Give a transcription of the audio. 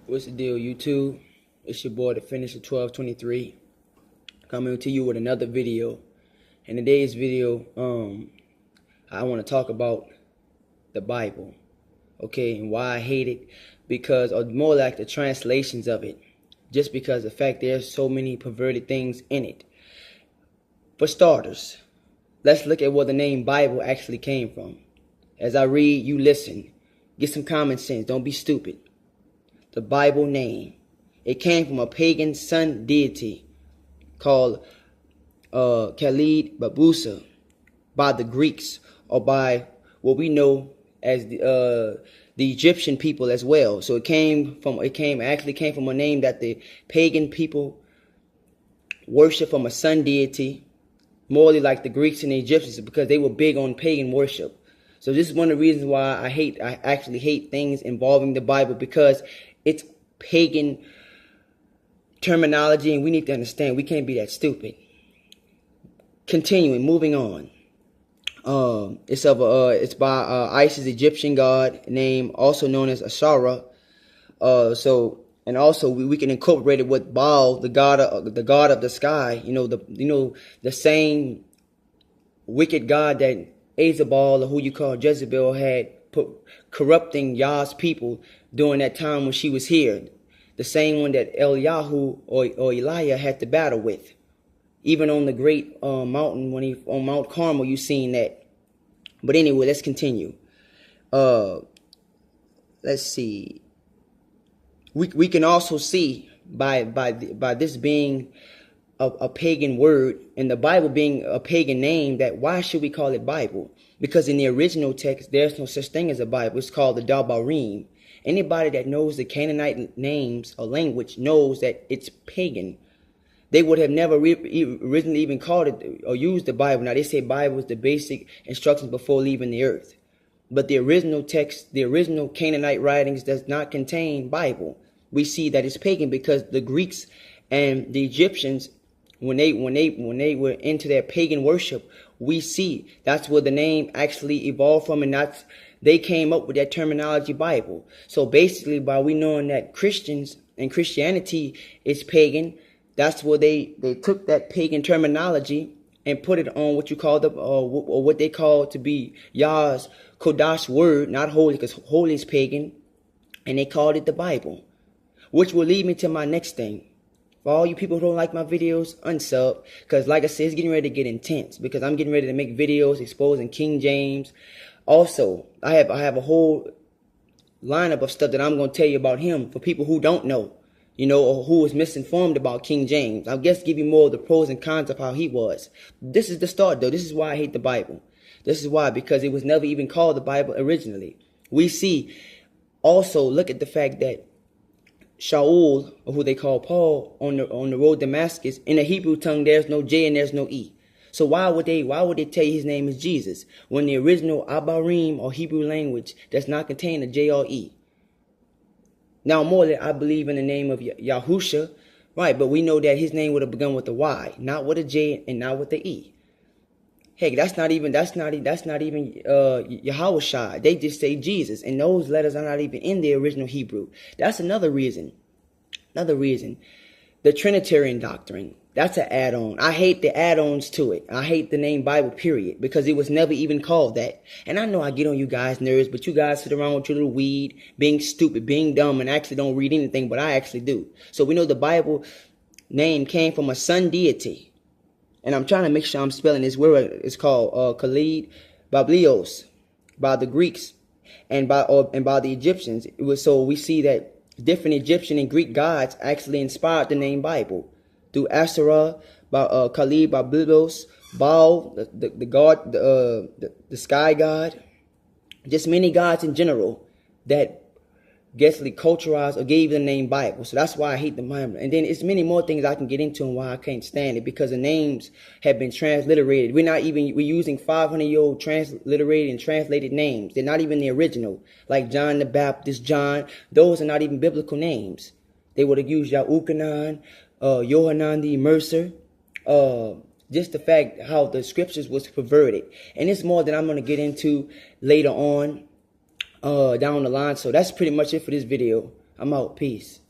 What's the deal, YouTube? It's your boy, the Finisher 1223, coming to you with another video. In today's video, I want to talk about the Bible, okay, and why I hate it, because, or more like the translations of it, just because the fact there's so many perverted things in it. For starters, let's look at where the name Bible actually came from. As I read, you listen. Get some common sense. Don't be stupid. The Bible name, it came from a pagan sun deity called Khalid Babusa by the Greeks, or by what we know as the Egyptian people as well. So it actually came from a name that the pagan people worship from a sun deity, morely like the Greeks and the Egyptians, because they were big on pagan worship. So this is one of the reasons why I actually hate things involving the Bible, because it's pagan terminology, and we need to understand we can't be that stupid. Continuing, moving on. It's by Isis, Egyptian god name, also known as Ashara. And also we can incorporate it with Baal, the god of the sky. The same wicked god that Azabal, or who you call Jezebel, had put corrupting Yah's people during that time when she was here. The same one that Eliyahu or Elijah had to battle with. Even on the great mountain, on Mount Carmel, you seen that. But anyway, let's continue. Let's see. We can also see by this being a pagan word and the Bible being a pagan name, that why should we call it Bible? Because in the original text, there's no such thing as a Bible. It's called the Dabarim. Anybody that knows the Canaanite names or language knows that it's pagan. They would have never originally even called it or used the Bible. Now, they say Bible is the basic instructions before leaving the earth. But the original text, the original Canaanite writings, does not contain Bible. We see that it's pagan because the Greeks and the Egyptians, when they were into their pagan worship, we see that's where the name actually evolved from, and they came up with that terminology Bible. So basically, by we knowing that Christians and Christianity is pagan, that's where they took that pagan terminology and put it on what you call or what they call to be Yah's Kodash word, not holy, because holy is pagan, and they called it the Bible. Which will lead me to my next thing. For all you people who don't like my videos, unsub, because like I said, it's getting ready to get intense, because I'm getting ready to make videos exposing King James. Also, I have a whole lineup of stuff that I'm going to tell you about him for people who don't know, or who is misinformed about King James. I'll just give you more of the pros and cons of how he was. This is the start, though. This is why I hate the Bible. This is why, because it was never even called the Bible originally. We see, also, look at the fact that Shaul, or who they call Paul, on the road to Damascus, in the Hebrew tongue, there's no J and there's no E. So why would they tell you his name is Jesus when the original Abarim or Hebrew language does not contain a J or E? Now, more than I believe in the name of Yahusha, right? But we know that his name would have begun with a Y, not with a J and not with the E. Heck, that's not even Yahushua. They just say Jesus, and those letters are not even in the original Hebrew. That's another reason. The Trinitarian doctrine, that's an add-on. I hate the add-ons to it. I hate the name Bible, period, because it was never even called that. And I know I get on you guys' nerves, but you guys sit around with your little weed, being stupid, being dumb, and actually don't read anything, but I actually do. So we know the Bible name came from a sun deity. And I'm trying to make sure I'm spelling this word. It's called Khalid Bablios by the Greeks and by the Egyptians. So we see that different Egyptian and Greek gods actually inspired the name Bible through Asherah, by Khalid Bablios, Baal, the god, the sky god, just many gods in general that gets culturalized or gave the name Bible. So that's why I hate the Bible. And then it's many more things I can get into and why I can't stand it, because the names have been transliterated. We're using 500-year-old transliterated and translated names. They're not even the original. Like John the Baptist, John, those are not even biblical names. They would have used Yahukanan, Yohanan the Immerser, just the fact how the scriptures was perverted. And it's more that I'm going to get into later on down the line. So that's pretty much it for this video. I'm out. Peace.